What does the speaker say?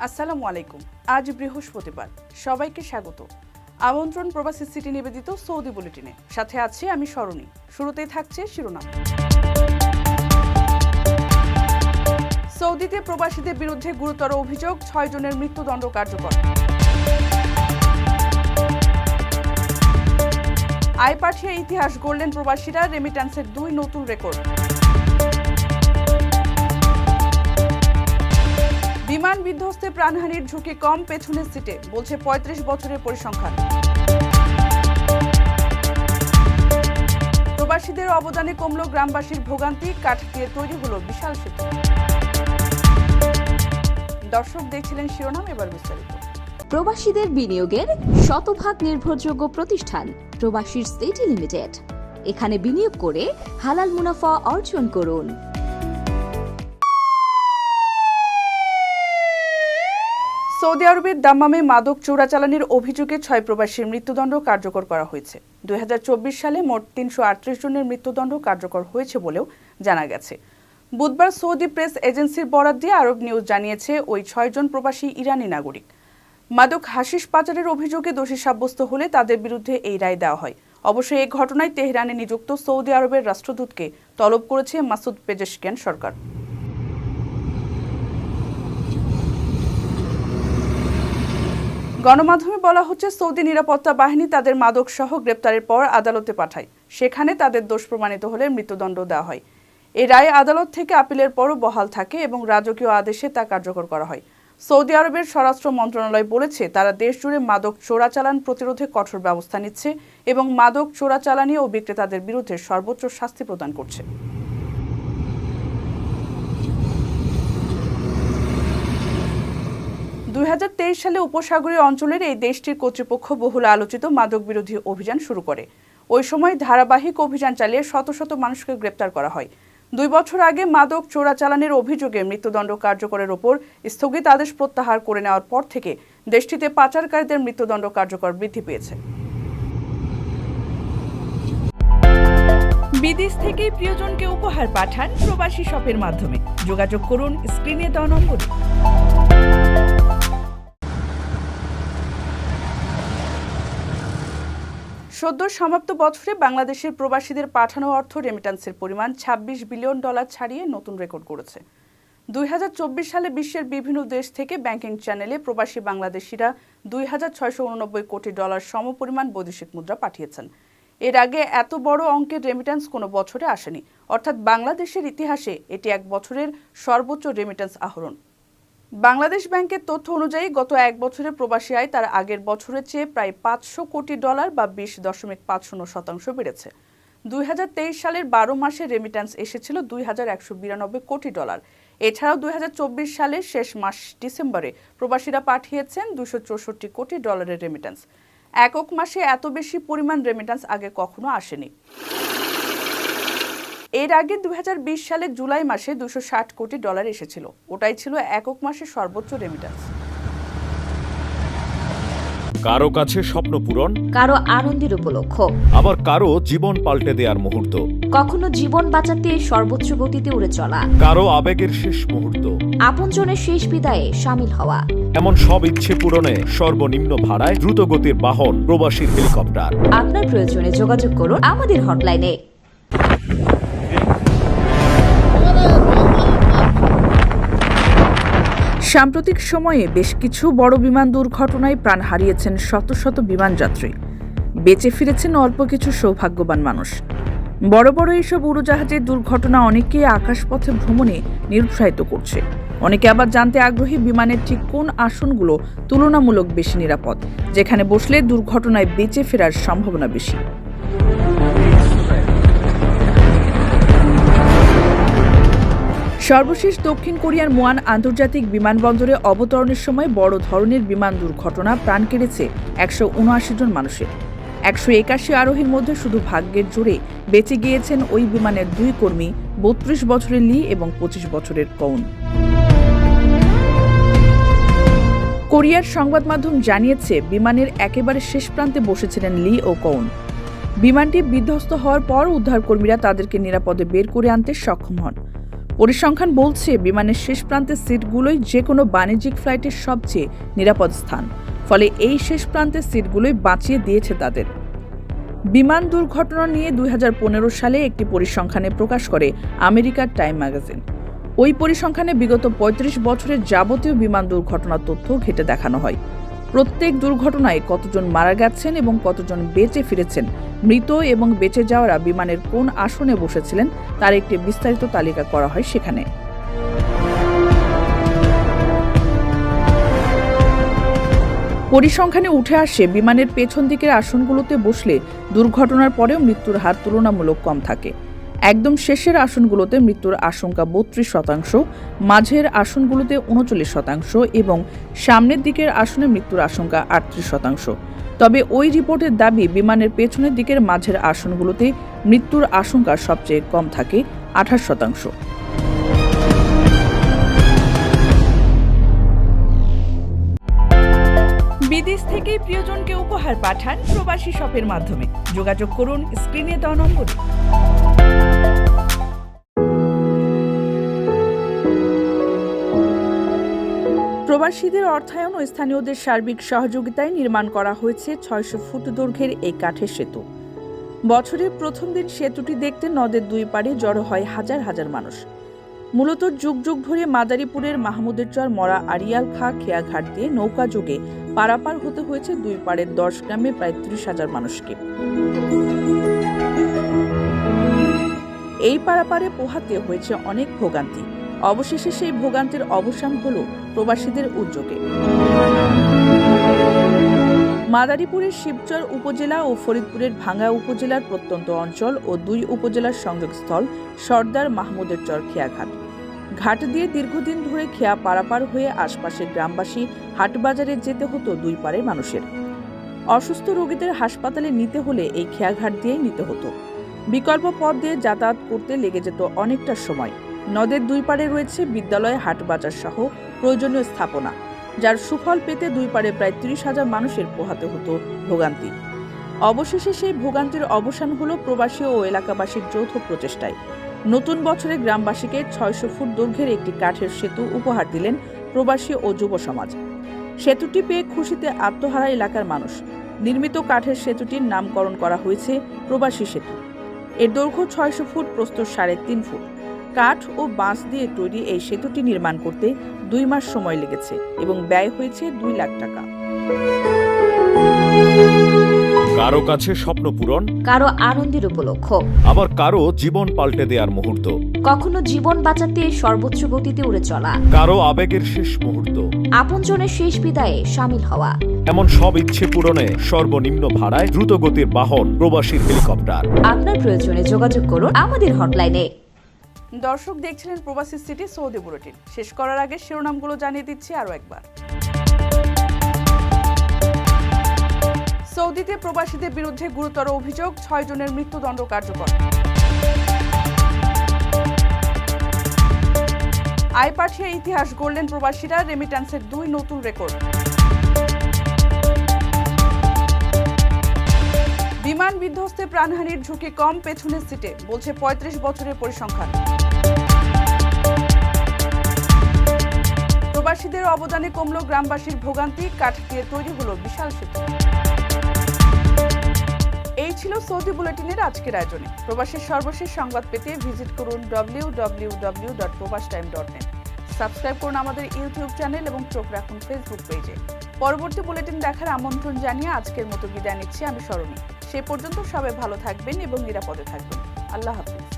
আসসালামু আলাইকুম। আজ বৃহস্পতিবার, সবাইকে স্বাগত। আমন্ত্রণ প্রবাসী সিটি নিবেদিত সৌদি বুলেটিনে। সাথে আছি আমি স্মরণী। শুরুতেই থাকছে শিরোনাম। সৌদিতে প্রবাসীদের বিরুদ্ধে গুরুতর অভিযোগ, 6 জনের মৃত্যুদণ্ড কার্যকর। আয় পাঠিয়ে ইতিহাস গড়লেন প্রবাসীরা, রেমিট্যান্সের 2 নতুন রেকর্ড। বিমান বিধ্বস্তে প্রাণহানির ঝুঁকি কম পেছনের সিটে, বলছে 35 বছরের পরিসংখ্যান। প্রবাসীদের অবদানে কমল গ্রামবাসীর ভোগান্তি, কাঠ দিয়ে তৈরি হলো বিশাল সেতু। দর্শক দেখছিলেন শিরোনাম, এবার বিস্তারিত। প্রবাসীদের বিনিয়োগের শতভাগ নির্ভরযোগ্য প্রতিষ্ঠান প্রবাসীর সিটি লিমিটেড। এখানে বিনিয়োগ করে হালাল মুনাফা অর্জন করুন। সৌদি আরবের দাম্মামে মাদক চোরাচালানির অভিযোগে 6 প্রবাসীর মৃত্যুদণ্ড কার্যকর করা হয়েছে। 2024 সালে মোট 338 জনের মৃত্যুদণ্ড কার্যকর হয়েছে বলেও জানা গেছে। বুধবার সৌদি প্রেস এজেন্সির বরাত দিয়ে আরব নিউজ জানিয়েছে, ওই 6 জন প্রবাসী ইরানি নাগরিক। মাদক হাশিশ পাচারের অভিযোগে দোষী সাব্যস্ত হলে তাদের বিরুদ্ধে এই রায় দেওয়া হয়। অবশ্য এই ঘটনায় তেহরানে নিযুক্ত সৌদি আরবের রাষ্ট্রদূতকে তলব করেছে মাসুদ পেজেশকিয়ান সরকার। গণমাধ্যমে বলা হচ্ছে, সৌদি নিরাপত্তা বাহিনী তাদের মাদক সহ গ্রেপ্তারের পর আদালতে পাঠায়। সেখানে তাদের দোষ প্রমাণিত হলে মৃত্যুদণ্ড দেওয়া হয়। এই রায় আদালত থেকে আপিলের পরও বহাল থাকে এবং রাজকীয় আদেশে তা কার্যকর করা হয়। সৌদি আরবের স্বরাষ্ট্র মন্ত্রণালয় বলেছে, তারা দেশজুড়ে মাদক চোরাচালান প্রতিরোধে কঠোর ব্যবস্থা নিচ্ছে এবং মাদক চোরাচালানি ও বিক্রেতাদের বিরুদ্ধে সর্বোচ্চ শাস্তি প্রদান করছে। সালে উপসাগরীয় অঞ্চলের এই দেশটির কর্তৃপক্ষ বহুল আলোচিত মাদক বিরোধী অভিযান শুরু করে। ওই সময় ধারাবাহিক অভিযান চালিয়ে শত শত মানুষকে গ্রেপ্তার করা হয়। 2 বছর আগে মাদক চোরাচালানের অভিযোগে মৃত্যুদণ্ড কার্যকরের ওপর স্থগিত আদেশ প্রত্যাহার করে নেওয়ার পর থেকে দেশটিতে পাচারকারীদের মৃত্যুদণ্ড কার্যকর বৃদ্ধি পেয়েছে। বিদেশ থেকে প্রিয়জনকে উপহার পাঠান প্রবাসী শপের মাধ্যমে। যোগাযোগ করুন স্ক্রিনে দেওয়া নম্বরে। সদ্য সমাপ্ত বছরে বাংলাদেশের প্রবাসীদের পাঠানো অর্থ রেমিট্যান্সের পরিমাণ $26 বিলিয়ন ছাড়িয়ে নতুন রেকর্ড করেছে। 2024 সালে বিশ্বের বিভিন্ন দেশ থেকে ব্যাংকিং চ্যানেলে প্রবাসী বাংলাদেশিরা $2,689 কোটি সমপরিমাণ বৈদেশিক মুদ্রা পাঠিয়েছেন। এর আগে এত বড় অঙ্কের রেমিট্যান্স কোনো বছরে আসেনি, অর্থাৎ বাংলাদেশের ইতিহাসে এটি এক বছরের সর্বোচ্চ রেমিট্যান্স আহরণ। বাংলাদেশ ব্যাংকের তথ্য অনুযায়ী গত এক বছরে প্রবাসী আয় তার আগের বছরের চেয়ে প্রায় $500 কোটি বা 20.50% বেড়েছে। 2023 সালের 12 মাসে রেমিট্যান্স এসেছিল $2,192 কোটি। এছাড়াও 2024 সালের শেষ মাস ডিসেম্বরে প্রবাসীরা পাঠিয়েছেন $264 কোটি রেমিট্যান্স। একক মাসে এত বেশি পরিমাণ রেমিট্যান্স আগে কখনো আসেনি। এর আগে 2020 সালে জুলাই মাসে $260 কোটি এসেছিল। ওটাই ছিল একক মাসে সর্বোচ্চ রেমিট্যান্স। কারো কাছে স্বপ্ন পূরণ, কারো আনন্দের উপলক্ষ, আবার কারো জীবন পাল্টে দেওয়ার মুহূর্ত, কখনো জীবন বাঁচাতে সর্বোচ্চ গতিতে উড়ে চলা, কারো আবেগের শেষ মুহূর্ত, আপনজনের শেষ বিদায়ে শামিল হওয়া। এমন সব ইচ্ছে পূরণে সর্বনিম্ন ভাড়ায় দ্রুতগতির বাহন প্রবাসীর হেলিকপ্টার। আপনার প্রয়োজনে যোগাযোগ করুন আমাদের হটলাইনে। সাম্প্রতিক সময়ে বেশ কিছু বড় বিমান দুর্ঘটনায় প্রাণ হারিয়েছেন শত শত বিমানযাত্রী। বেঁচে ফিরেছেন অল্প কিছু সৌভাগ্যবান মানুষ। বড় বড় এইসব উড়োজাহাজের দুর্ঘটনা অনেকে আকাশপথে ভ্রমণে নিরুৎসাহিত করছে। অনেকে আবার জানতে আগ্রহী, বিমানের ঠিক কোন আসনগুলো তুলনামূলক বেশি নিরাপদ, যেখানে বসলে দুর্ঘটনায় বেঁচে ফেরার সম্ভাবনা বেশি। সর্বশেষ দক্ষিণ কোরিয়ার মুয়ান আন্তর্জাতিক বিমানবন্দরে অবতরণের সময় বড় ধরনের বিমান দুর্ঘটনা প্রাণ কেড়েছে 179 জন মানুষের। 181 আরোহীর মধ্যে শুধু ভাগ্যের জোরে বেঁচে গিয়েছেন ওই বিমানের 2 কর্মী, 32 বছরের লি এবং 25 বছরের কৌন। কোরিয়ার সংবাদ মাধ্যম জানিয়েছে, বিমানের একেবারে শেষ প্রান্তে বসেছিলেন লি ও কৌন। বিমানটি বিধ্বস্ত হওয়ার পর উদ্ধারকর্মীরা তাদেরকে নিরাপদে বের করে আনতে সক্ষম হন। পরিসংখ্যান বলছে বিমানের শেষ প্রান্তের সিটগুলোই যে কোনো বাণিজ্যিক ফ্লাইটের সবচেয়ে নিরাপদ স্থান, ফলে এই শেষ প্রান্তের সিটগুলোই বাঁচিয়ে দিয়েছে তাদের। বিমান দুর্ঘটনা নিয়ে 2015 সালে একটি পরিসংখ্যানে প্রকাশ করে আমেরিকার টাইম ম্যাগাজিন। ওই পরিসংখ্যানে বিগত 35 বছরের যাবতীয় বিমান দুর্ঘটনার তথ্য ঘেঁটে দেখানো হয়। প্রত্যেক দুর্ঘটনায় কতজন মারা গেছেন এবং কতজন বেঁচে ফিরেছেন, মৃত এবং বেঁচে যাওয়ারা বিমানের কোন আসনে বসেছিলেন তার একটি বিস্তারিত তালিকা করা হয় সেখানে। পরিসংখ্যানে উঠে আসে বিমানের পেছন দিকের আসনগুলোতে বসলে দুর্ঘটনার পরেও মৃত্যুর হার তুলনামূলক কম থাকে। একদম শেষের আসনগুলোতে মৃত্যুর আশঙ্কা 32%, মাঝের আসনগুলোতে 39% এবং সামনের দিকের আসনে মৃত্যুর আশঙ্কা 38%। তবে ওই রিপোর্টের দাবি বিমানের পেছনের দিকের মাঝের আসনগুলোতে মৃত্যুর আশঙ্কা সবচেয়ে কম থাকে 28%। বিদেশ থেকে প্রিয়জনকে উপহার পাঠান প্রবাসী শপের মাধ্যমে। যোগাযোগ করুন স্ক্রিনে দেওয়া নম্বরে। প্রবাসীদের অর্থায়ন ও স্থানীয়দের সার্বিক সহযোগিতায় নির্মাণ করা হয়েছে 600 ফুট দৈর্ঘ্যের এই কাঠের সেতু। বছরের প্রথম দিন সেতুটি দেখতে নদের দুই পাড়ে জড়ো হয় হাজার হাজার মানুষ। মূলত যুগ যুগ ধরে মাদারীপুরের মাহমুদের চর মরা আড়িয়াল খা খেয়াঘাট দিয়ে নৌকা যোগে পারাপার হতে হয়েছে দুই পাড়ের 10 গ্রামে প্রায় 30,000 মানুষকে। এই পারাপারে পোহাতে হয়েছে অনেক ভোগান্তি। অবশেষে সেই ভোগান্তির অবসান হলো প্রবাসীদের উদ্যোগে। মাদারীপুরের শিবচর উপজেলা ও ফরিদপুরের ভাঙ্গা উপজেলার প্রত্যন্ত অঞ্চল ও 2 উপজেলার সংযোগস্থল সর্দার মাহমুদের চর খেয়াঘাট। ঘাট দিয়ে দীর্ঘদিন ধরে খেয়া পারাপার হয়ে আশপাশের গ্রামবাসী হাটবাজারে যেতে হতো দুই পাড়ের মানুষের। অসুস্থ রোগীদের হাসপাতালে নিতে হলে এই খেয়াঘাট দিয়েই নিতে হতো। বিকল্প পথ দিয়ে যাতায়াত করতে লেগে যেত অনেকটা সময়। নদের দুই পাড়ে রয়েছে বিদ্যালয়, হাটবাজার সহ প্রয়োজনীয় স্থাপনা, যার সুফল পেতে দুই পাড়ে প্রায় 30,000 মানুষের পোহাতে হতো ভোগান্তি। অবশেষে সেই ভোগান্তির অবসান হলো প্রবাসী ও এলাকাবাসীর যৌথ প্রচেষ্টায়। নতুন বছরে গ্রামবাসীকে 600 ফুট দৈর্ঘ্যের একটি কাঠের সেতু উপহার দিলেন প্রবাসী ও যুব সমাজ। সেতুটি পেয়ে খুশিতে আত্মহারা এলাকার মানুষ। নির্মিত কাঠের সেতুটির নামকরণ করা হয়েছে প্রবাসী সেতু। এর দৈর্ঘ্য 600 ফুট, প্রস্থ 3.5 ফুট। কাঠ ও বাঁশ দিয়ে তৈরি এই সেতুটি নির্মাণ করতে 2 মাস সময় লেগেছে এবং ব্যয় হয়েছে 2 লাখ টাকা। কারো কাছে স্বপ্ন পূরণ, কারো আনন্দের উপলক্ষ, আবার কারো জীবন পাল্টে দেওয়ার মুহূর্ত, কখনো জীবন বাঁচাতে সর্বোচ্চ গতিতে উড়ে চলা, কারো আবেগের শেষ মুহূর্ত, আপনজনের শেষ বিদায়ে শামিল হওয়া। এমন সব ইচ্ছে পূরণে সর্বনিম্ন ভাড়ায় দ্রুতগতির বাহন প্রবাসীর হেলিকপ্টার। আপনার প্রয়োজনে যোগাযোগ করুন আমাদের হটলাইনে। দর্শক দেখছিলেন প্রবাসী সিটি সৌদি বুলেটিন। শেষ করার আগে শিরোনামগুলো জানিয়ে দিচ্ছি আরও একবার। সৌদিতে প্রবাসীদের বিরুদ্ধে গুরুতর অভিযোগ, 6 জনের মৃত্যুদণ্ড কার্যকর। আয় পাঠিয়ে ইতিহাস গড়লেন প্রবাসীরা, রেমিট্যান্সের 2 নতুন রেকর্ড। বিমান বিধ্বস্তে প্রাণহানির ঝুঁকি কম পেছনের সিটে, বলছে 35 বছরের পরিসংখ্যান। প্রবাসীদের অবদানে কমল গ্রামবাসীর ভোগান্তি, কাঠ দিয়ে তৈরি হলো বিশাল সেতু। এই ছিল সৌদি বুলেটিনের আজকের আয়োজনে। প্রবাসীর সর্বশেষ সংবাদ পেতে ভিজিট করুন www.probastime.net। সাবস্ক্রাইব করুন আমাদের ইউটিউব চ্যানেল এবং চোখ রাখুন ফেসবুক পেজে। পরবর্তী বুলেটিন দেখার আমন্ত্রণ জানিয়ে আজকের মতো বিদায় নিচ্ছি আমি সরণী। সে পর্যন্ত সবাই ভালো থাকবেন এবং নিরাপদে থাকবেন। আল্লাহ হাফেজ।